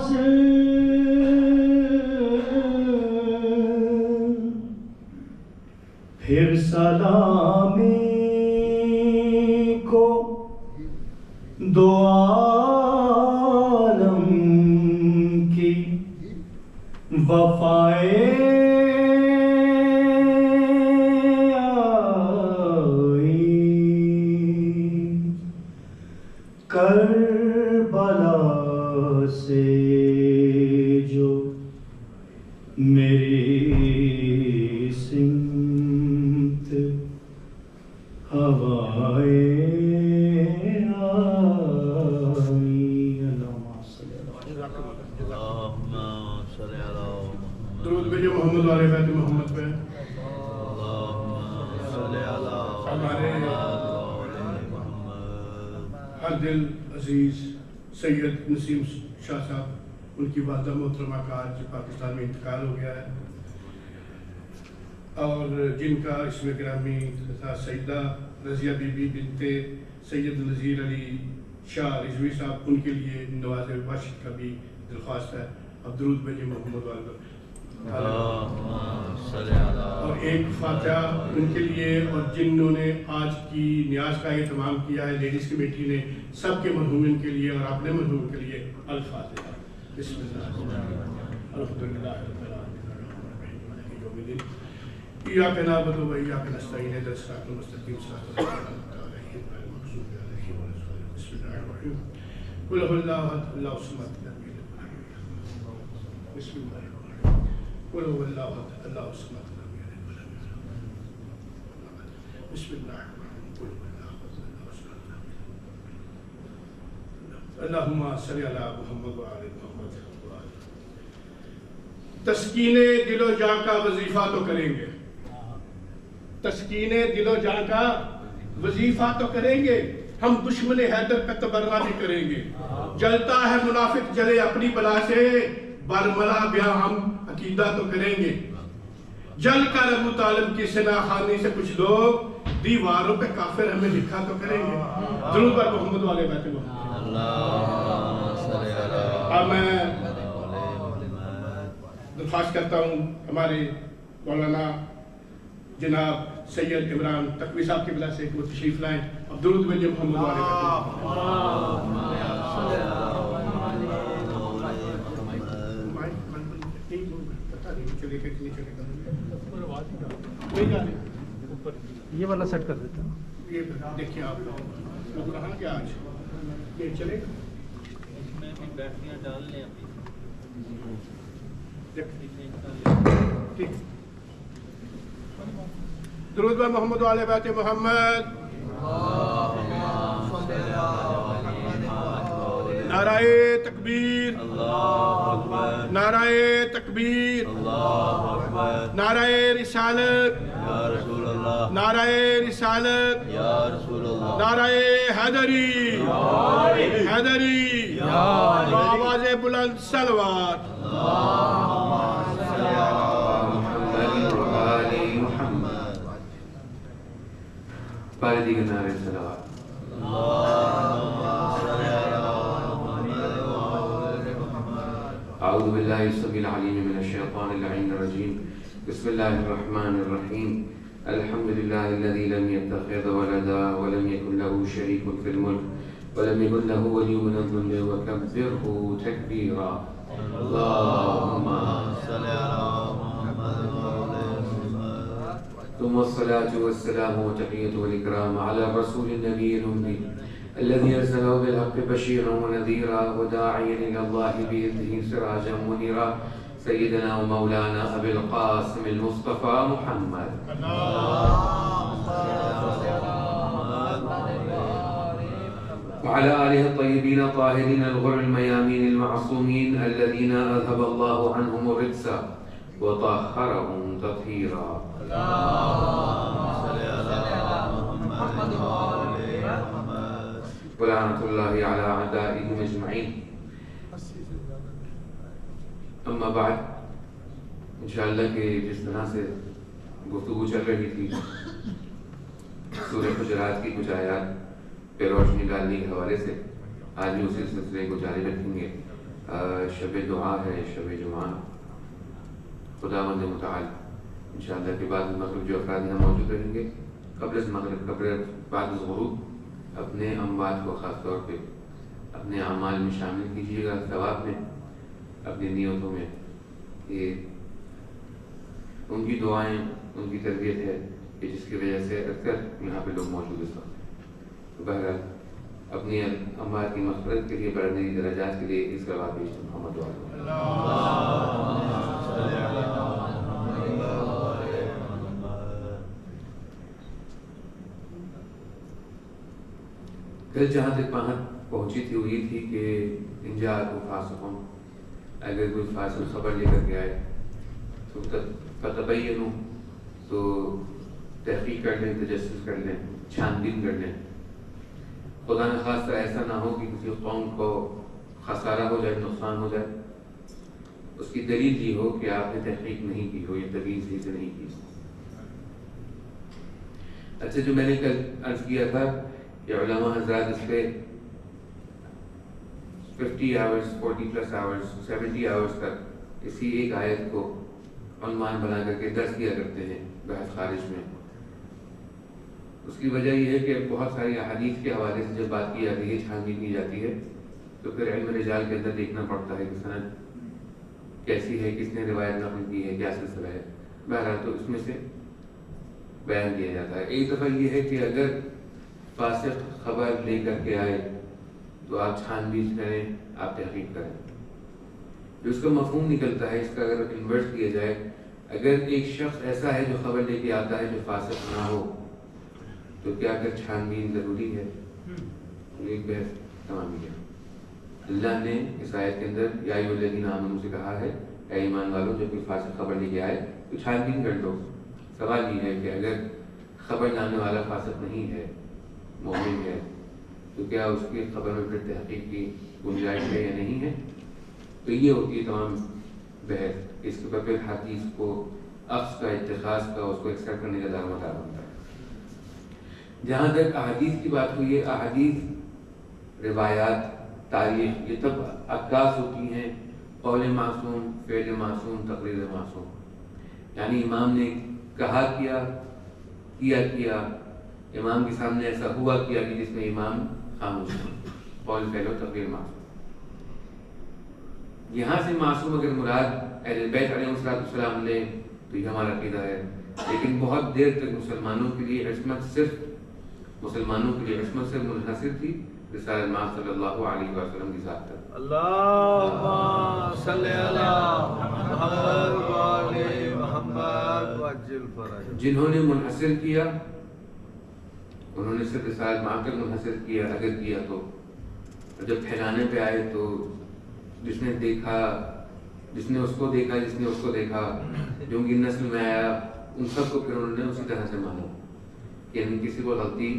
سے پھر سلامی کو دو عالم کی وفائے کربلا سے جو میری سمت ہوائے درود بھیجو محمد والے بیت محمد پہ. ہمارے ہر دل عزیز سید نسیم شاہ صاحب، ان کی والدہ محترمہ کا آج پاکستان میں انتقال ہو گیا ہے، اور جن کا اسم گرامی تھا سیدہ رضیہ بی بی بنت سید نذیر علی شاہ رضوی صاحب، ان کے لیے نواز باشد کا بھی درخواست ہے. اب درود بھیجیں محمد والے اور ایک فاتحہ ان کے لیے، اور جنہوں نے آج کی نیاز کا اہتمام کیا ہے لیڈیز کمیٹی نے، سب کے مرحومین کے لیے اور اپنے مرحوم کے لیے الفاتحہ. بسم اللہ الحمدللہ رب العالمین الرحمن الرحیم مالک یوم الدین ایاک نعبد و ایاک نستعین اهدنا الصراط المستقیم صراط الذین انعمت علیہم غیر المغضوب علیہم ولا الضالین. بسم اللہ الرحمن الرحیم قل هو اللہ احد اللہ الصمد لم یلد ولم یولد. بسم اللہ الرحمن الرحیم قل هو اللہ احد اللہ الصمد لم یلد ولم یولد. بسم اللہ الرحمن الرحیم قل هو اللہ احد اللہ الصمد لم یلد. اللہم صلی علی محمد و آل محمد. تسکین دل و جان کا وظیفہ تو کریں گے، تسکین دل و جان کا وظیفہ تو کریں گے، ہم دشمن حیدر پہ تبرہ بھی کریں گے. جلتا ہے منافق جلے اپنی بلا سے، برملا بیاں ہم عقیدہ تو کریں گے. جل کر ابو طالب کی سنا خانی سے کچھ لوگ دیواروں پہ کافر ہمیں لکھا تو کریں گے. درود بر محمد والے بیت محمد. اب میں درخواست کرتا ہوں ہمارے مولانا جناب سید عمران تقوی صاحب کی بلا سے وہ تشریف لائیں. اب درود بھیجیں محمد والے بیت محمد. یہ والا سیٹ کر دیتا ہوں. یہ دیکھیں آپ لوگ کہاں کیا آج یہ چلے گا میں بھی بیٹھیاں ڈال لیں ابھی. ٹھیک. درود بر محمد والے بیت محمد. نعرہ تکبیر، نعرہ تکبیر، نعرہ رسالت، نعرہ رسالت، نعرہ حیدری، حیدری، آواز بلند صلوات. پارے دیگر نعرے صلوات. اعوذ باللہ السمیع العلیم من الشیطان اللعین الرجیم. بسم اللہ الرحمن الرحیم. الحمد للہ الذی لم يتخذ ولدا ولم يكن له شریک فی الملک ولم يكن له ولی من الذل وکبرہ تکبیرا. اللہم صلی علی محمد ثم الصلاة والسلام وتحية والإكرام على رسول النبي الأمي الذي أرسله بالحق بشيرا ونذيرا وداعيا إلى الله بإذنه سراجا منيرا سيدنا ومولانا أبي القاسم المصطفى محمد. وعلى آله الطيبين الطاهرين الغر الميامين المعصومين الذين أذهب الله عنهم الرجس وطهرهم تطهيرا. ولعنة الله على أعدائهم أجمعين. اما بعد، انشاءاللہ کہ جس طرح سے گفتگو چل رہی تھی سورہ حجرات کی کچھ آیات پہ روشنی ڈالنے کے حوالے سے، آج بھی اسی سلسلے کو جاری رکھیں گے. شب دعا ہے، شب جمعہ، خداوند متعال انشاءاللہ کے بعد مغرب جو افراد یہاں موجود رہیں گے، قبل از مغرب، بعد از غروب اپنے اموات کو خاص طور پہ اپنے اعمال میں شامل کیجیے گا، ثواب میں، اپنی نیتوں میں. یہ ان کی دعائیں، ان کی تربیت ہے کہ جس کی وجہ سے اکثر یہاں پہ لوگ موجود اس وقت. تو بہرحال اپنی اموات کی مغفرت کے لیے، بڑھنے درجات کے لیے اس کا بات پیش محمد کل جہاں تک بات پہنچی تھی وہ یہ تھی کہ انجا کو فاسقوں، اگر کوئی فاسق خبر لے کر کے آئے تو فتبینوا، تو تحقیق کر لیں، تجسس کر لیں، چھان بین کر لیں. خدا نہ خواستہ ایسا نہ ہو کہ کسی قوم کو خسارہ ہو جائے، نقصان ہو جائے. اس کی دلیل یہ ہو کہ آپ نے تحقیق نہیں کی ہو، یہ تبیین صحیح سے نہیں کی. اچھا، جو میں نے کل عرض کیا تھا کہ علماء حضرات اس پہ 50 آورز، 40+ آورز، 70 آورز تک اسی ایک آیت کو عنوان بنا کر کے درس دیا کرتے ہیں بحث خارج میں. اس کی وجہ یہ ہے کہ بہت ساری احادیث کے حوالے سے جب بات کی جاتی ہے، چھان بین کی جاتی ہے، تو پھر علم رجال کے اندر دیکھنا پڑتا ہے کہ سند کیسی ہے، کس نے روایت نقل کی ہے، کیا سلسلہ ہے. بہرحال تو اس میں سے بیان کیا جاتا ہے. ایک دفعہ یہ ہے کہ اگر فاسق خبر لے کر کے آئے تو آپ چھان بین کریں، آپ تحقیق کریں. جو اس کا مفہوم نکلتا ہے، اس کا اگر انورس کیا جائے، اگر ایک شخص ایسا ہے جو خبر لے کے آتا ہے جو فاسق نہ ہو، تو کیا اگر چھان بین ضروری ہے؟ ایک بحث تمام کیا. اللہ نے اس آیت کے اندر یا ایھا الذین آمنوا سے کہا ہے، اے ایمان والو جب کوئی فاسق خبر لے کے آئے تو چھان بین کر لو. سوال یہ ہے کہ اگر خبر لانے والا فاسق نہیں ہے، مومن ہے، تو کیا اس کی خبر میں پھر تحقیق کی گنجائش ہے یا نہیں ہے؟ تو یہ ہوتی ہے تمام بحث. اس کے بعد پھر حدیث کو اخذ کا، اتخاذ کا، اس کو ایکسپٹ کرنے کا دارمدار ہوتا ہے. جہاں تک احادیث کی بات ہوئی ہے، احادیث، روایات، تاریخ، یہ تب عکاس ہوتی ہیں قول معصوم، فعل معصوم، تقریر معصوم. یعنی امام نے کہا کیا، امام کے سامنے ایسا ہوا کیا کہ جس میں امام خاموش ہے، قول، فعل و تقریر معصوم. یہاں سے معصوم اگر مراد اہل بیت علیہ السلام لیں تو یہ ہمارا عقیدہ ہے. لیکن بہت دیر تک مسلمانوں کے لیے عصمت صرف منحصر تھی رسالت مآب صلی اللہ علیہ وسلم کی ذات تک. اللہم صلی علی محمد وآل محمد وعجل فرج. جنہوں نے منحصر کیا، انہوں نے صرف رسالت مآب تک منحصر کیا اگر کیا تو. جب پھیلانے پہ آئے تو جس نے دیکھا، جس نے اس کو دیکھا، جس نے اس کو دیکھا، جو ان کی نسل میں آیا، ان سب کو پھر انہوں نے اسی طرح سے مانا کہ کسی کو غلطی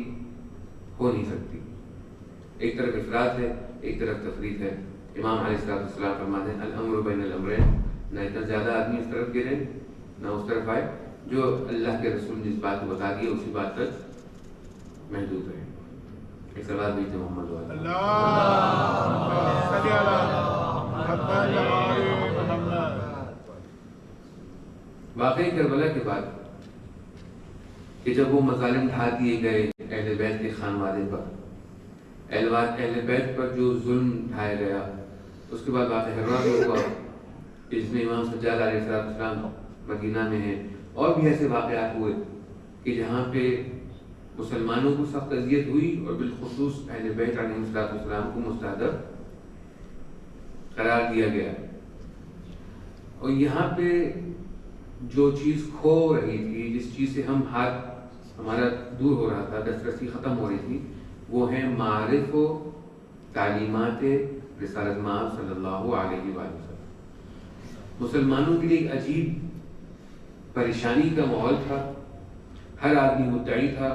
ہو نہیں سکتی. ایک طرف افراد ہے، ایک طرف تفرید ہے. امام علیہ السلام فرماتے ہیں الامر بین الامرین، نہ اتنا زیادہ آدمی اس طرف گرے نہ اس طرف آئے. جو اللہ کے رسول نے جس بات کو بتا دیا اسی بات تک محدود رہے. ایک سوال بھی تھے محمد واقعی کربلا کے بعد کہ جب وہ مظالم ڈھا دیے گئے اہل بیت کے خانوادے پر، اہل بیت پر جو ظلم ڈھایا گیا، اس کے بعد واقعہ ہروا بھی ہوا کہ جس میں امام سجاد علیہ السلام مدینہ میں ہیں. اور بھی ایسے واقعات ہوئے کہ جہاں پہ مسلمانوں کو سخت اذیت ہوئی اور بالخصوص اہل بیت علیہ السلام کو مستہدف قرار دیا گیا. اور یہاں پہ جو چیز کھو رہی تھی، جس چیز سے ہم ہاتھ ہمارا دور ہو رہا تھا، دسترسی ختم ہو رہی تھی، وہ ہے معارف و تعلیمات رسالت مآب صلی اللہ علیہ وسلم. مسلمانوں کے لیے ایک عجیب پریشانی کا ماحول تھا. ہر آدمی مدعی تھا،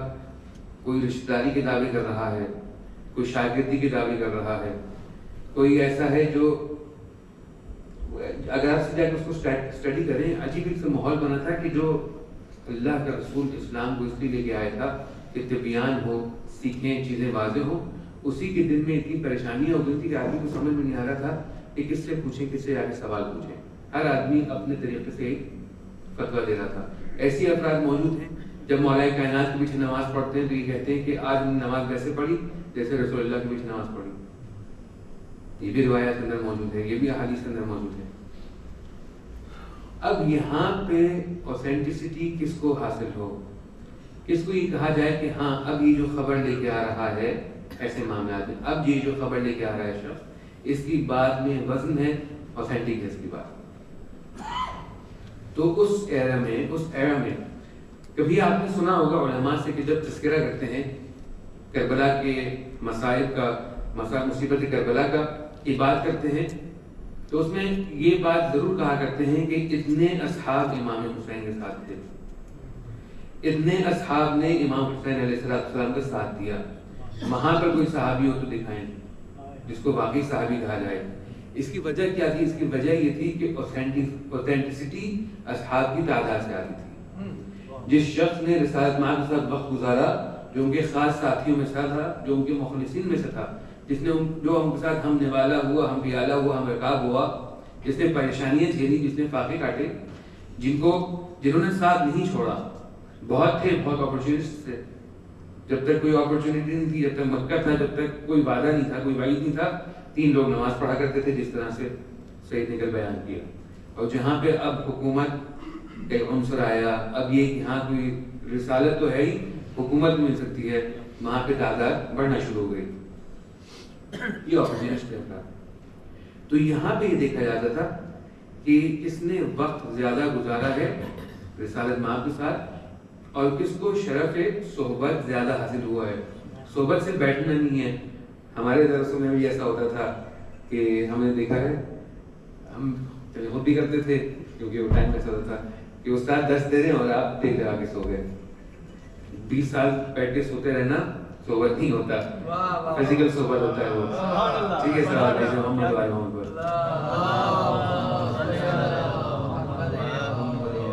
کوئی رشتہ داری کے دعوے کر رہا ہے، کوئی شاگردی کے دعوے کر رہا ہے، کوئی ایسا ہے جو اگر آپ سے جا کے اس کو اسٹڈی کریں، عجیب ایک ماحول بنا تھا کہ جو اللہ کا رسول اسلام کو اس لیے لے کے آیا تھا کہ طبیان ہو، سیکھیں، چیزیں واضح ہو. اسی کے دن میں اتنی پریشانیاں ہو گئی تھی کہ آدمی کو سمجھ میں نہیں آ رہا تھا کہ کس سے پوچھیں، کس سے جا کے سوال پوچھیں. ہر آدمی اپنے طریقے سے فتویٰ دے رہا تھا. ایسی افراد موجود ہیں جب مولا کائنات کے پیچھے نماز پڑھتے ہیں تو یہ کہتے ہیں کہ آج ہم نے نماز ویسے پڑھی جیسے رسول اللہ کے پیچھے نماز پڑھی. یہ بھی روایات کے اندر موجود ہے، یہ بھی احادیث کے اندر موجود ہے. اب یہاں پہ اوتھینٹسٹی کس کو حاصل ہو، کس کو یہ کہا جائے کہ ہاں اب یہ جو خبر لے کے آ رہا ہے ایسے معاملات میں، اب یہ جو خبر لے کے آ رہا ہے شخص، اس کی بات میں وزن ہے، اوتھینٹک ہے اس کی بات. تو اس ایرا میں کبھی آپ نے سنا ہوگا علماء سے کہ جب تذکرہ کرتے ہیں کربلا کے مصائب کا، مصیبت کربلا کا یہ بات کرتے ہیں تو اس میں یہ بات ضرور کہا کرتے ہیں کہ اتنے اصحاب امام حسین کے ساتھ تھے، اتنے اصحاب نے امام حسین علیہ السلام کا ساتھ دیا. وہاں پر کوئی صحابی ہو تو دکھائیں جس کو واقعی صحابی کہا جائے. اس کی وجہ کیا تھی؟ اس کی وجہ یہ تھی کہ اوتھینٹسٹی اصحاب کی تعداد سے آتی تھی. جس شخص نے رسالت مآب کے ساتھ وقت گزارا، جو ان کے خاص ساتھیوں میں سے تھا، جو ان کے مخلصین میں سے تھا، جس نے جو ان کے ساتھ ہم نوالا ہوا، ہم پیالہ ہوا، ہم رکاب ہوا، جس نے پریشانیاں جھیلی، جس نے فاقے کاٹے، جنہوں نے ساتھ نہیں چھوڑا. بہت تھے، بہت اپرچونسٹ تھے. جب تک کوئی اپرچونٹی نہیں تھی، جب تک مکہ تھا، جب تک کوئی وعدہ نہیں تھا، کوئی وعید نہیں تھا، 3 لوگ نماز پڑھا کرتے تھے جس طرح سے سعید نے کل بیان کیا. اور جہاں پہ اب حکومت ایک عنصر آیا، اب یہ کہ ہاں کوئی رسالت تو ہے ہی، حکومت مل سکتی ہے، وہاں پہ تعداد بڑھنا شروع ہو گئی. یہ اپرچونسٹ تھا. تو یہاں پہ یہ دیکھا جاتا تھا کہ کس نے وقت زیادہ گزارا ہے رسالت مآب کے ساتھ اور کس کو شرف صحبت زیادہ حاصل ہوا ہے. صحبت سے بیٹھنا نہیں ہے. ہمارے درسوں میں بھی ایسا ہوتا تھا کہ ہم نے دیکھا ہے، ہم خود بھی کرتے تھے کیونکہ وہ ٹائم ایسا ہوتا تھا کہ استاد درس دے رہے ہیں اور آپ دیکھ رہے آگے سو گئے. 20 سال بیٹھ کے سوتے رہنا صحبت نہیں ہوتا، فزیکل صحبت ہوتا ہے وہ. ٹھیک ہے سوال ہے جو ہم نے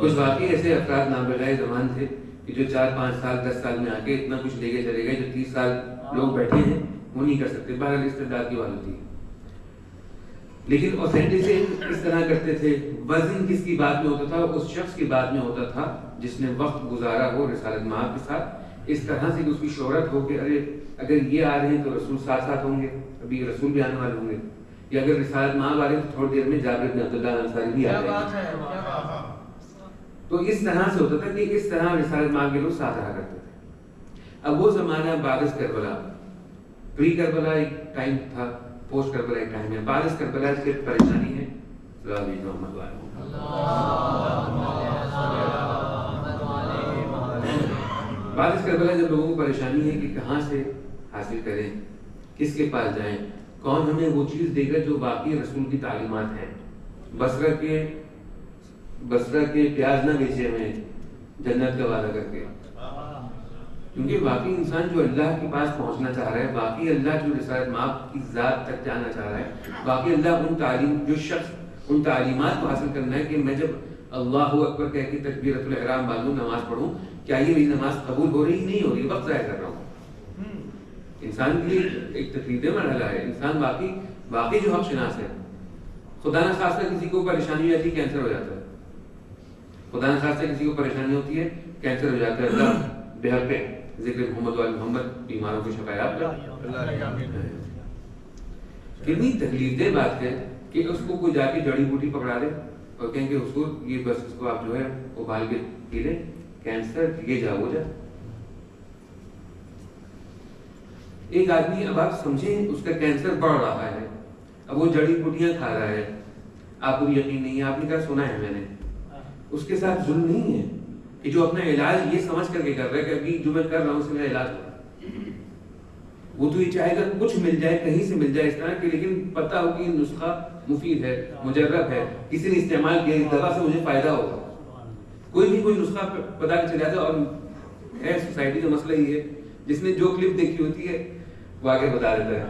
کچھ واقعی ایسے افراد نابغہ زمان تھے کہ جو 4-5 سال 10 سال میں آ کے اتنا کچھ لے کے چلے گئے جو 30 سال لوگ بیٹھے ہیں وہ نہیں کر سکتے. بہرحال استعداد کی بات ہوتی ہے. لیکن اوتھینٹسٹی اس طرح کرتے تھے. وزن کس کی بات میں ہوتا تھا؟ اس شخص کی بات میں ہوتا تھا جس نے وقت گزارا ہو رسالت مآب کے ساتھ، اس طرح سے کہ اس کی شہرت ہو کہ ارے اگر یہ آ رہے ہیں تو رسول ساتھ ساتھ ہوں گے، ابھی رسول بھی آنے والے ہوں گے، یا اگر رسالت مآب آ رہے ہیں تو تھوڑی دیر میں جابر بن عبداللہ الانصاری بھی آ جائیں گے. تو اس طرح سے ہوتا تھا کہ اس طرح رسالت مآب کے لوگ ساتھ رہا کرتے تھے. اب وہ زمانہ بعد از کربلا، پری کربلا ایک ٹائم تھا، پوسٹ کربلا ایک ٹائم ہے. بعد از کربلا اس کی پریشانی ہے. بعد از کربلا جب لوگوں کو پریشانی ہے کہ کہاں سے حاصل کریں، کس کے پاس جائیں، کون ہمیں وہ چیز دے گا جو واقعی رسول کی تعلیمات ہیں. بصرہ کے پیاز نہ بیچے ہمیں جنت کا وعدہ کر کے. کیونکہ واقعی انسان جو اللہ کے پاس پہنچنا چاہ رہا ہے، واقعی اللہ جو رسالت مآب کی ذات تک جانا چاہ رہا ہے، واقعی اللہ جو شخص ان تعلیمات کو حاصل کرنا ہے کہ میں جب اللہ اکبر کہہ کے تکبیرۃ الاحرام باندھوں، نماز پڑھوں، کیا یہ میری نماز قبول ہو رہی نہیں ہو رہی، وقت ضائع کر رہا ہوں. انسان کے لیے ایک تکلیف دہ مرحلہ ہے. انسان واقعی جو حق شناس ہے. خدا نہ خواستہ کسی کو پریشانی آتی ہے، کینسر ہو جاتا ہے. خدا نہ خواستہ کسی کو پریشانی ہوتی ہے، کینسر ہو جاتا ہے. اللہ بحق ذکر محمد وآل محمد بیماروں کو شفایاب کرے. کتنی تکلیف دہ بات ہے کہ اس کو کوئی جا کے جڑی بوٹی پکڑا دے اور کہیں کہ اس کو یہ بس اس کو آپ جو ہے ابال کے پی لیں، کینسر یہ جا ہو جائے. ایک آدمی اب آپ سمجھیں اس کا کینسر بڑھ رہا ہے، اب وہ جڑی بوٹیاں کھا رہا ہے، آپ کو یقین نہیں ہے، آپ نے کہا سنا ہے میں نے. اس کے ساتھ ظلم نہیں ہے کہ جو اپنا علاج یہ سمجھ کر کے کر رہا ہے کہ ابھی جو میں کر رہا ہوں اس سے میرا علاج ہو رہا ہے. وہ تو یہ چاہے گا کچھ مل جائے، کہیں سے مل جائے اس طرح کہ، لیکن پتہ ہو کہ نسخہ مفید ہے، مجرب ہے، کسی نے استعمال کیا، اس دوا سے مجھے فائدہ ہوگا. کوئی بھی کوئی نسخہ پتا کہ چلا جائے. اور ہے سوسائٹی کا مسئلہ یہ ہے، جس نے جو کلپ دیکھی ہوتی ہے وہ آگے بتا دیتا ہے.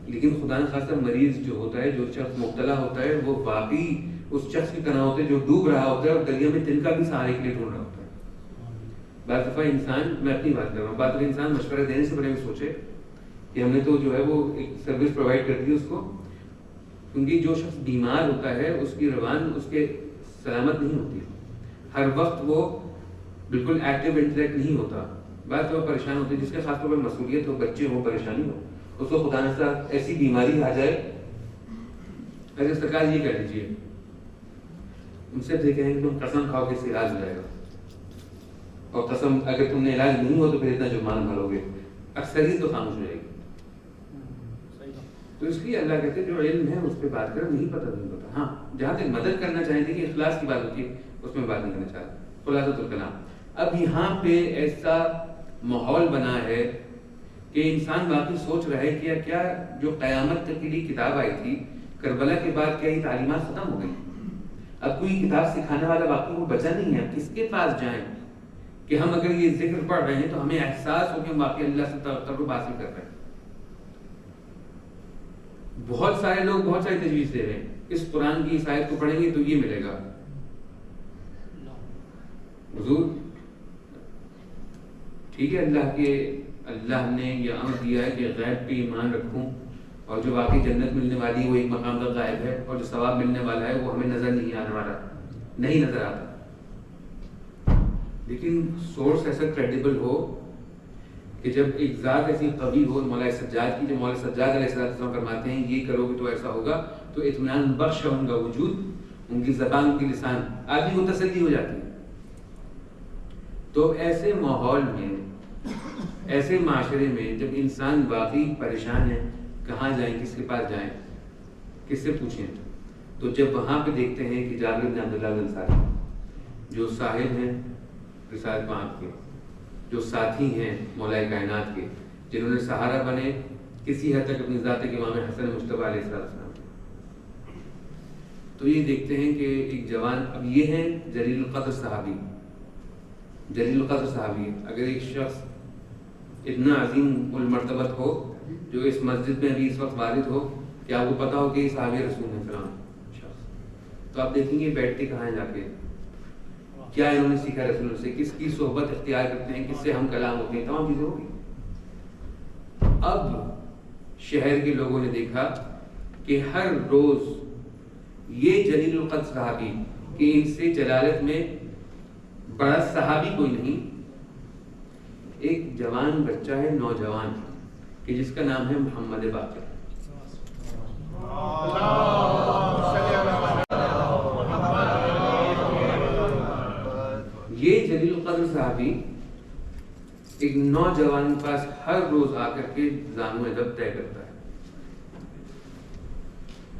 لیکن خدا نہ خاصہ مریض جو ہوتا ہے، جو شخص مبتلا ہوتا ہے، وہ واقعی اس شخص کی طرح ہوتا ہے جو ڈوب رہا ہوتا ہے اور دریا میں تنکا بھی سہارے کے لیے ڈھونڈ رہا ہوتا ہے. بعض دفعہ انسان، میں اپنی بات کر رہا ہوں، بعض دفعہ انسان مشورہ دینے سے پہلے بھی سوچے کہ ہم نے تو جو ہے وہ ایک سروس پرووائڈ کر دی اس کو، کیونکہ جو شخص بیمار ہوتا ہے اس کی زبان اس کے سلامت نہیں ہوتی، ہر وقت وہ بالکل ایکٹیو انٹریکٹ نہیں ہوتا، بعض وہ پریشان ہوتے ہیں، جس کے خاص طور پر مسئولیت ہو، بچے ہو، پریشانی ہو، اس کو خدا نخواستہ ایسی بیماری آ جائے، اگر سرکار یہ کہہ دیجیے ان سے کہیں کہ تم قسم کھاؤ کہ اس سے علاج ہو جائے گا، اور قسم اگر تم نے علاج نہیں ہو تو پھر اتنا جرمانہ بھرو گے، اکثریت تو خاموش ہو جائے گی۔ تو اس لیے اللہ کہتے ہیں جو علم ہے اس پہ بات کرو، نہیں پتہ نہیں پتہ، ہاں جہاں تک مدد کرنا چاہیں تھے کہ اخلاص کی بات ہوتی ہے اس میں بات نہیں کرنا چاہتا۔ خلاصۃ الکلام، اب یہاں پہ ایسا ماحول بنا ہے کہ انسان واقعی سوچ رہا ہے کہ کیا جو قیامت تک کے لیے کتاب آئی تھی کربلا کے بعد کیا یہ تعلیمات ختم ہو گئی؟ اب کوئی کتاب سکھانے والا واقعی وہ بچا نہیں ہے، کس کے پاس جائیں کہ ہم اگر یہ ذکر پڑھ رہے ہیں تو ہمیں احساس ہو کہ ہم واقعی اللہ سے تقرب حاصل کر رہے ہیں۔ بہت سارے لوگ بہت ساری تجویز دے رہے ہیں، اس قرآن کی اس آیت کو پڑھیں گے تو یہ ملے گا، حضور ٹھیک ہے اللہ نے یہ امر دیا ہے کہ غیب پہ ایمان رکھوں، اور جو واقعی جنت ملنے والی ہے وہ ایک مقام تک غائب ہے، اور جو ثواب ملنے والا ہے وہ ہمیں نظر نہیں آنے والا، نہیں نظر آتا، لیکن سورس ایسا کریڈیبل ہو کہ جب ایک ذات ایسی قوی ہو، مولا سجاد کی، جو مولا سجاد علیہ السلام فرماتے ہیں یہ کرو گے تو ایسا ہوگا، تو اطمینان بخش ہے ان کا وجود، ان کی زبان، ان کی لسان، آدمی کو تسلی ہو جاتی ہے۔ تو ایسے ماحول میں، ایسے معاشرے میں جب انسان واقعی پریشان ہے، کہاں جائیں، کس کے پاس جائیں، کس سے پوچھیں، تو جب وہاں پہ دیکھتے ہیں کہ جابر بن عبداللہ الانصاری جو صاحب ہیں رسالت پاک کے، جو ساتھی ہیں مولا کائنات کے، جنہوں نے سہارا بنے کسی حد تک اپنی ذات کے امام حسن مجتبیٰ علیہ السلام، تو یہ دیکھتے ہیں کہ ایک جوان، اب یہ ہیں جلیل القدر صحابی، جلیل القدر صحابی، اگر ایک شخص اتنا عظیم المرتبت ہو جو اس مسجد میں ابھی اس وقت وارد ہو کہ آپ کو پتا ہو کہ یہ صحابی رسول ہیں فلاں شخص، تو آپ دیکھیں گے بیٹھتے کہاں ہیں جا کے، کیا انہوں نے سیکھا رسول اللہ سے، کس کی صحبت اختیار کرتے ہیں، کس سے ہم کلام ہوتے ہیں، تمام چیزیں ہوگی۔ اب شہر کے لوگوں نے دیکھا کہ ہر روز یہ جلیل القدر صحابی کہ ان سے جلالت میں بڑا صحابی کوئی نہیں، ایک جوان بچہ ہے، نوجوان، کہ جس کا نام ہے محمد باقر، یہ جلیل القدر صحابی ایک نوجوان کے پاس ہر روز آ کر کے زانو ادب طے کرتا ہے،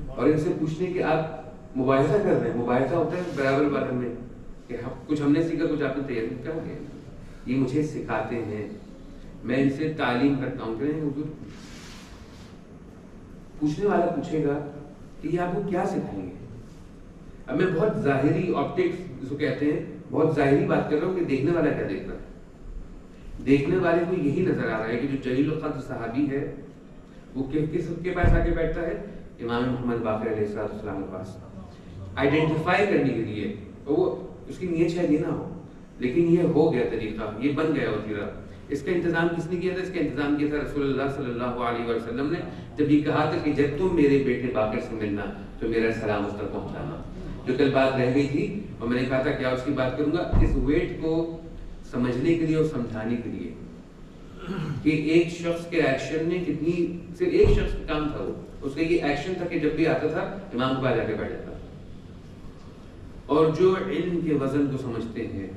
اور ان سے پوچھنے کہ آپ مباحثہ کر رہے ہیں، مباحثہ ہوتا ہے برابر برابر میں کہ کچھ ہم نے سیکھا، کچھ آپ نے تیاری کیا ہو گیا، یہ مجھے سکھاتے ہیں، میں ان سے تعلیم کرتا ہوں۔ کہ حضور پوچھنے والا پوچھے گا کہ یہ آپ کو کیا سکھائیں گے؟ اب میں بہت ظاہری آپٹکس جس کو کہتے ہیں، بہت ظاہری بات کر رہا ہوں کہ دیکھنے والا کیا دیکھ رہا ہے، دیکھنے والے کو یہی نظر آ رہا ہے کہ جو جلیل القدر صحابی ہے وہ کس کے پاس آ کے بیٹھتا ہے، امام محمد باقر علیہ السلام کے پاس، آئیڈینٹیفائی کرنے کے لیے، وہ اس کی نیت شاید یہ نہ ہو، لیکن یہ ہو گیا طریقہ، یہ بن گیا وتیرہ۔ اس کا انتظام کس نے کیا تھا؟ اس کا انتظام کیا تھا رسول اللہ صلی اللہ علیہ وسلم نے، جب یہ کہا تھا کہ جب تم میرے بیٹے باقر سے ملنا تو میرا سلام اس تک پہنچانا، جو کل بات رہ گئی تھی، اور میں نے کہا تھا کیا اس کی بات کروں گا، اس ویٹ کو سمجھنے کے لیے اور سمجھانے کے لیے کہ ایک شخص کے ایکشن نے کتنی، صرف ایک شخص کا کام تھا، وہ اس کا یہ ایکشن تھا کہ جب بھی آتا تھا امام کے پاس جا کے بیٹھ جاتا، اور جو علم کے وزن کو سمجھتے ہیں،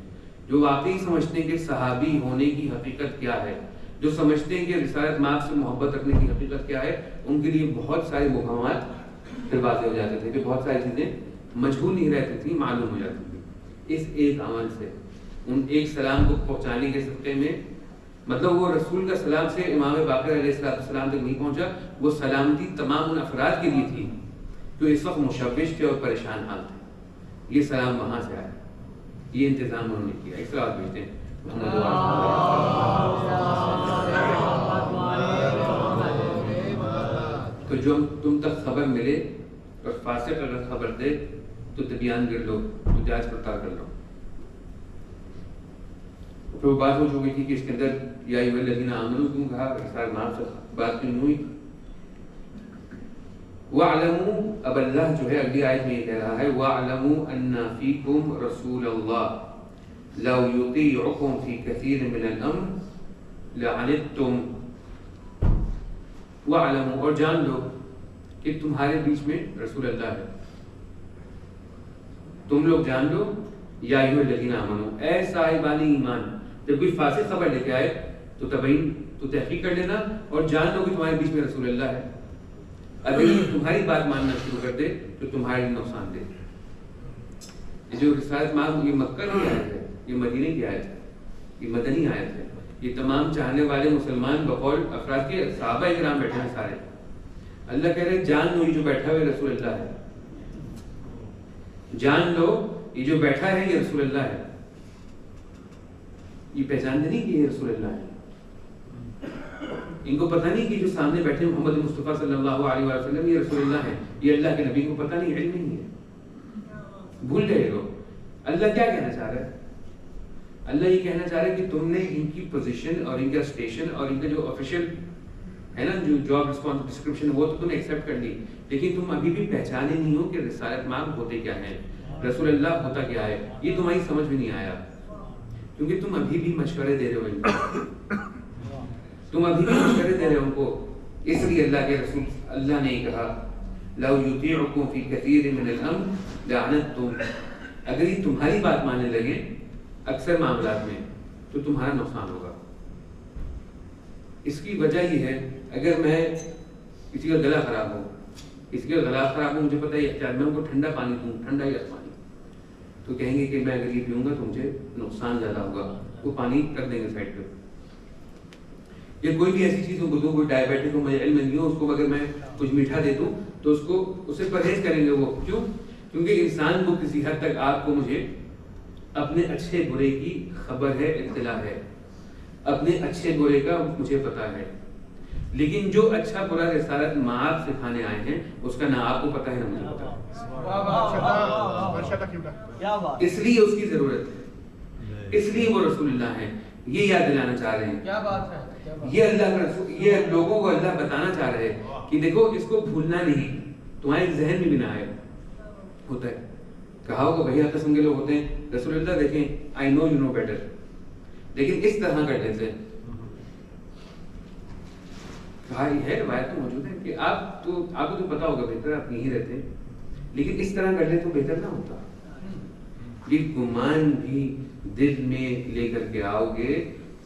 جو واقعی سمجھتے ہیں کہ صحابی ہونے کی حقیقت کیا ہے، جو سمجھتے ہیں کہ رسالت مآب سے محبت رکھنے کی حقیقت کیا ہے، ان کے لیے بہت سارے مبہمات پھر واضح ہو جاتے تھے کہ بہت ساری چیزیں مجہول نہیں رہتی تھیں، معلوم ہو جاتی تھی اس ایک عمل سے، ان ایک سلام کو پہنچانے کے صدقے میں۔ مطلب وہ رسول کا سلام سے امام باقر علیہ السلام تک نہیں پہنچا، وہ سلامتی تمام ان افراد کے لیے تھی جو اس وقت مشوش تھے اور پریشان حال تھے، یہ سلام وہاں سے آیا، یہ انتظام انہوں نے کیا۔ ایک سلام بھیجتے ہیں تو جو تم تک خبر ملے اور فاسق اگر خبر دے تو تبیان کر لو، تو جانچ پڑتال کر لو۔ پھر وہ بات ہو چکی تھی کہ اس کے اندر یا ایھا الذین آمنوا کیوں کہا، اسرار معاف سے بات کیوں ہوئی. وَاعْلَمُوا، اب اللہ جو ہے اگلی آیت میں یہ کہہ رہا ہے وَاعْلَمُوا أَنَّ فِيكُمْ رَسُولَ اللَّهِ لَوْ يُطِيعُكُمْ فِي كَثِيرٍ مِنَ الْأَمْرِ لَعَنِتُّمْ. وَاعْلَمُوا، اور جان لو کہ تمہارے بیچ میں رسول اللہ ہے. تم لوگ جان لو یا ایھا الذین آمنوا، اے صاحبان ایمان، جب کوئی فاسق خبر لے کے آئے تو تحقیق کر لینا اور جان لو کہ تمہارے بیچ میں رسول اللہ ہے. اگر یہ تمہاری بات ماننا شروع کر دے تو تمہارے لیے نقصان دے. یہ جو رسالت مآب یہ مکہ کی آیت ہے، یہ مدینے کی آیت ہے، یہ مدنی آیت ہے. یہ تمام چاہنے والے مسلمان بقول افراد کے صحابہ کرام بیٹھے ہیں سارے. اللہ کہہ رہے جان لو یہ جو بیٹھا ہوا رسول اللہ ہے، جان لو یہ جو بیٹھا ہے یہ رسول اللہ ہے. یہ پہچانتے نہیں کہ یہ رسول اللہ ہے. ان کو پتہ نہیں کہ جو سامنے بیٹھے محمد مصطفیٰ صلی اللہ علیہ وسلم یہ رسول اللہ ہے، یہ اللہ کے نبی کو پتہ نہیں، علم نہیں ہے، بھول گئے لوگ. اللہ کیا کہنا چاہ رہا ہے؟ اللہ یہ کہنا چاہ رہا ہے کہ تم نے ان کی پوزیشن اور ان کا اسٹیشن اور ان کا جو آفیشیل ہے نا جو جاب رسپانس ڈسکرپشن وہ تو تم نے ایکسیپٹ کر لی، لیکن تم ابھی بھی پہچانے نہیں ہو کہ رسالت مآب ہوتے کیا ہیں، رسول اللہ ہوتا کیا ہے. یہ تمہاری سمجھ میں نہیں آیا کیونکہ تم ابھی بھی مشورے دے رہے ہو ان کو، تم ابھی بھی مشورے دے رہے ہو ان کو. اس لیے اللہ کے رسول اللہ نے کہا لو یطیعکم فی کثیر من الامر لعنتم، اگر یہ تمہاری بات ماننے لگے اکثر معاملات میں تو تمہارا نقصان ہوگا. اس کی وجہ یہ ہے اگر میں کسی کا گلا خراب ہو، کسی کا گلا خراب ہو، مجھے پتہ ہے احتیاط میں ان کو ٹھنڈا پانی دوں، ٹھنڈا یا پانی، تو کہیں گے کہ میں اگر یہ پیوں گا تو مجھے نقصان زیادہ ہوگا، وہ پانی رکھ دیں گے سائڈ پہ. یا کوئی بھی ایسی چیز ان کو دوں، کوئی ڈائبیٹک ہو، مجھے علم نہیں ہو، اس کو اگر میں کچھ میٹھا دے دوں تو اس سے پرہیز کریں گے. وہ کیوں؟ کیونکہ انسان کو کسی حد تک آپ کو مجھے اپنے اچھے برے کی خبر ہے، اطلاع ہے، اپنے اچھے برے کا مجھے پتا ہے. لیکن جو اچھا برا رسالت مآب سکھانے آئے ہیں اس کا نہ آپ کو پتا ہے نہ مجھے پتا ہے. اس لیے اس کی ضرورت ہے، اس لیے وہ رسول اللہ ہے. یہ یاد دلانا چاہ رہے ہیں. کیا بات ہے؟ یہ اللہ کا رسول، یہ لوگوں کو اللہ بتانا چاہ رہے ہیں کہ دیکھو اس کو بھولنا نہیں. تمہارے ذہن میں بھی نہ آئے. ہوتا ہے کہا ہوگا بھیا قسم کے لوگ ہوتے ہیں رسول اللہ دیکھیں آئی نو یو نو بیٹر، لیکن اس طرح کر لیتے ہیں. کہا یہ ہے روایت میں موجود ہے کہ آپ کو تو پتا ہوگا بہتر، آپ نہیں رہتے، لیکن اس طرح کر لے تو بہتر نہ ہوتا. یہ گمان بھی دل میں لے کر کے آؤ گے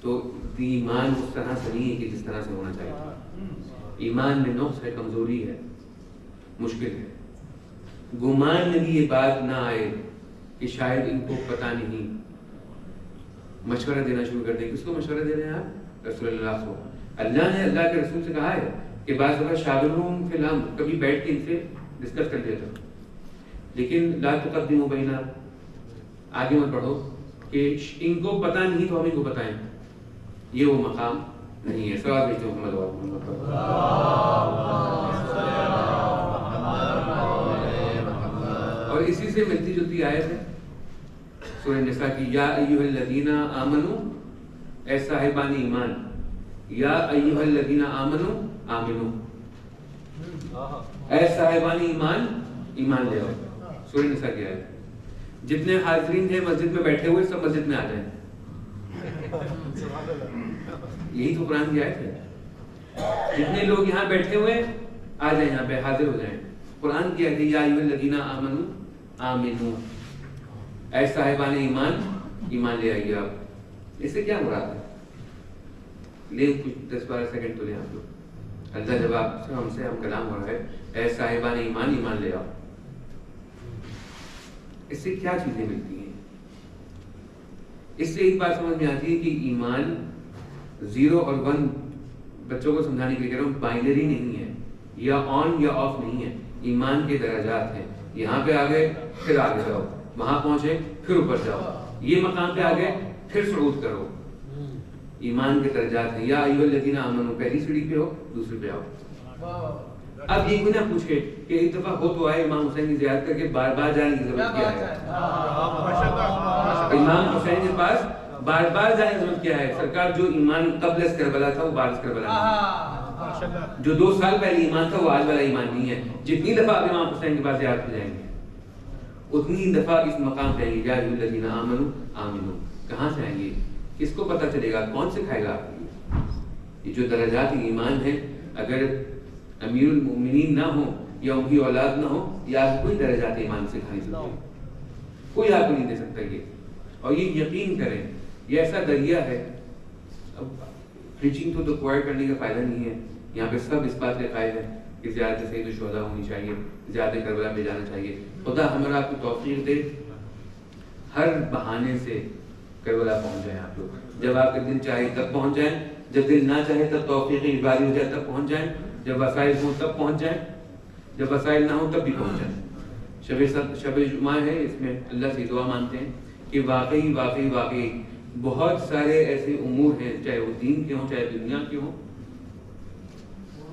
تو ایمان اس طرح سے نہیں ہے کہ جس طرح سے ہونا چاہیے. ایمان میں نقص ہے، کمزوری ہے، مشکل ہے. گمان میں بھی یہ بات نہ آئے کہ شاید ان کو پتہ نہیں، مشورہ دینا شروع کر دیں. کس کو مشورہ دے رہے ہیں آپ؟ رسول اللہ کو. اللہ نے اللہ کے رسول سے کہا ہے کہ بعض دفعہ شاگردوں فی الحال کبھی بیٹھ کے ان سے ڈسکس کر لیا تھا، لیکن لا تقدموا بین، آگے مت بڑھو کہ ان کو پتہ نہیں تو ہم ان کو بتائیں. یہ وہ مقام نہیں ہے. سوال بھیجو محمد. اور اسی سے ملتی جلتی آیت ہے سورہ نساء کی، یا ایھا الذین آمنوا، اے صاحبان ایمان، یا ایھا الذین آمنوا آمنو، اے صاحبان ایمان ایمان لے آؤ. سورہ نساء کی آیت. جتنے حاضرین ہیں مسجد میں بیٹھے ہوئے سب مسجد میں آ جائیں. یہی تو قرآن کی آیت ہے. جتنے لوگ یہاں بیٹھے ہوئے آ جائیں، یہاں پہ حاضر ہو جائیں. قرآن کی آیت ہے یا ایھا الذین آمنوا آمنو، اے صاحبان ایمان ایمان لے آئیے آپ. اس سے کیا مراد ہے؟ لے کچھ 10-12 سیکنڈ تو لیں آپ لوگ. اللہ جب آپ سے ہم کلام ہو رہا ہے اے صاحبان ایمان ایمان لے آؤ، اس سے کیا چیزیں ملتی ہیں؟ اس سے ایک بات سمجھ میں آتی ہے کہ ایمان 0 اور 1 بچوں کو سمجھانے کے لیے کہہ رہا ہوں، بائنری نہیں ہے، یا آن یا آف نہیں ہے. ایمان کے درجات ہیں. یہاں پہ آگے پھر آگے جاؤ، وہاں پہنچے پھر اوپر جاؤ، یہ مقام پہ آگے پھر صعود کرو. ایمان کے درجات ہیں. یا ایھا الذین آمنوا، پہلی سیڑھی پہ ہو دوسری پہ آؤ. اب یہ کوئی نہ پوچھے کہ ایک دفعہ ہو تو آئے امام حسین کی زیارت کر کے بار بار جانے کی ضرورت کیا ہے. امام حسین کے پاس بار بار جانے کی ضرورت کیا ہے؟ سرکار جو ایمان قبل از کربلا تھا وہ بعد از کربلا نہیں ہے. جو 2 سال پہلے ایمان تھا وہ آج والا ایمان نہیں ہے. جتنی دفعہ آپ امام حسین کے پاس یاد ہو جائیں گے اتنی دفعہ اس مقام پہ آئیں گے. یا ایھا الذین آمنوا آمنوا. کہاں سے آئیں گے؟ کس کو پتہ چلے گا؟ کون سکھائے گا آپ کو؟ یہ جو درجات ایمان ہے، اگر امیر المؤمنین نہ ہو یا ان کی اولاد نہ ہو، یہ آپ کوئی درجات ایمان سکھا نہیں سکتے، کوئی آپ کو نہیں دے سکتا یہ. اور یہ یقین کریں یہ ایسا دریا ہے. اب پریچنگ تو کوائر کرنے کا فائدہ نہیں ہے. یہاں پہ سب اس بات کے قائل ہیں کہ زیارت سید الشہداء ہونی چاہیے، زیارت کربلا پہ جانا چاہیے. خدا ہمیں آپ کو توفیق دے ہر بہانے سے کربلا پہنچ جائیں آپ لوگ. جب آپ کا دل چاہے تب پہنچ جائیں، جب دل نہ چاہے تب توفیق اجباری ہو جائے تب پہنچ جائیں، جب وسائل ہوں تب پہنچ جائیں، جب وسائل نہ ہوں تب بھی پہنچ جائیں. شب جمعہ ہے، اس میں اللہ سے دعا مانتے ہیں کہ واقعی بہت سارے ایسے امور ہیں، چاہے وہ دین کے ہوں چاہے دنیا کے ہوں،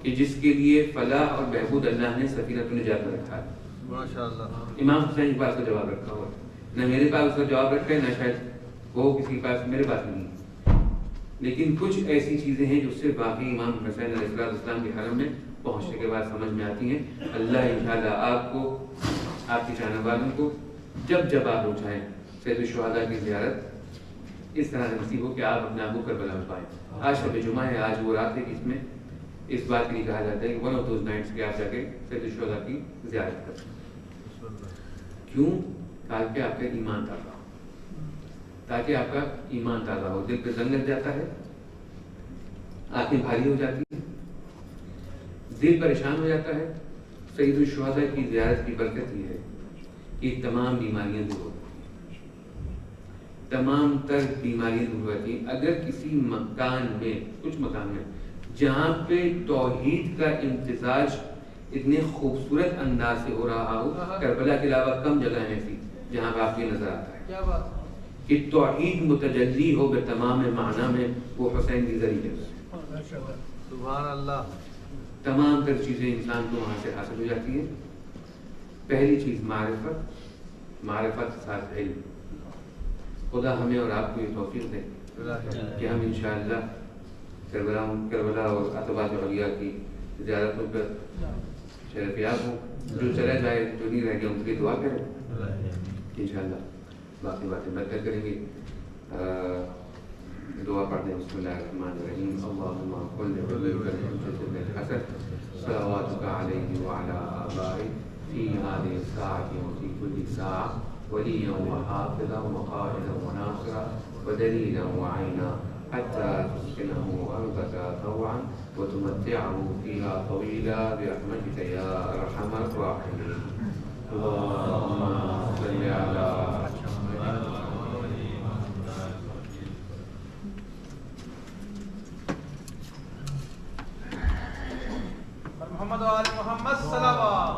کہ جس کے لیے فلاح اور بہبود اللہ نے سفینۃ النجات میں رکھا ہے. ماشاءاللہ. امام حسین کے پاس کا جواب رکھا ہوا ہے. نہ میرے پاس اس کا جواب رکھا ہے، نہ شاید وہ کسی کے پاس، میرے پاس نہیں. لیکن کچھ ایسی چیزیں ہیں جو صرف واقعی امام حسین علیہ السلام کے حرم میں پہنچنے کے بعد سمجھ میں آتی ہیں. اللہ انشاءاللہ آپ کو، آپ کی جانب والوں کو جب آپ ہو چاہیں سید الشہداء کی زیارت اس طرح نصیب ہو کہ آپ اپنے آپ کو کربلا میں پائیں. آج شب جمعہ ہے، آج وہ رات ہے جس میں اس بات کے لیے کہا جاتا ہے کہ ون آف دوز نائٹس کہ آپ جا کے سید الشہداء کی زیارت کریں. کیوں؟ تاکہ آپ کا ایمان تازہ ہو، تاکہ آپ کا ایمان تازہ ہو. دل پہ زنگ لگ جاتا ہے، آنکھیں بھاری ہو جاتی ہیں، دل پریشان ہو جاتا ہے. سید الشہداء کی زیارت کی برکت یہ ہے کہ تمام بیماریاں دور ہوتی ہیں، تمام تر بیماریاں دور ہوتی ہیں. اگر کسی مکان میں، کچھ مکان میں جہاں پہ توحید کا امتزاج اتنے خوبصورت انداز سے ہو رہا ہو، کربلا کے علاوہ کم جگہ ہیں ایسی جہاں پہ آپ کو نظر آتا ہے کہ توحید متجلی ہو بے تمام معنی میں، وہ حسین کی ذریعے سے. سبحان اللہ. تمام تر چیزیں انسان کو وہاں سے حاصل ہو جاتی ہیں. پہلی چیز معرفت کے ساتھ علم. خدا ہمیں اور آپ کو یہ توفیق دے کہ ہم انشاءاللہ کربلا اور اتباع اولیاء کی زیارتوں پر شرف یاب ہوں. جو چلا جائے، جو نہیں رہ گیا، ان کے لیے دعا کریں انشاءاللہ. باقی باتیں بہتر کریں گے. دعا پڑھتے ہیں. بسم اللہ الرحمن الرحیم. اللہم صل وسلم صلواتک علیہ وعلی آبائہ فی هذه الساعة وفی کل ساعة ولیا وحافظا وقائدا وناصرا ودلیلا وعینا حتى تسكنه أرضك طوعا وتمتعه فيها طويلا برحمتك يا أرحم الراحمين. اللهم صل على محمد و آل محمد صلوات.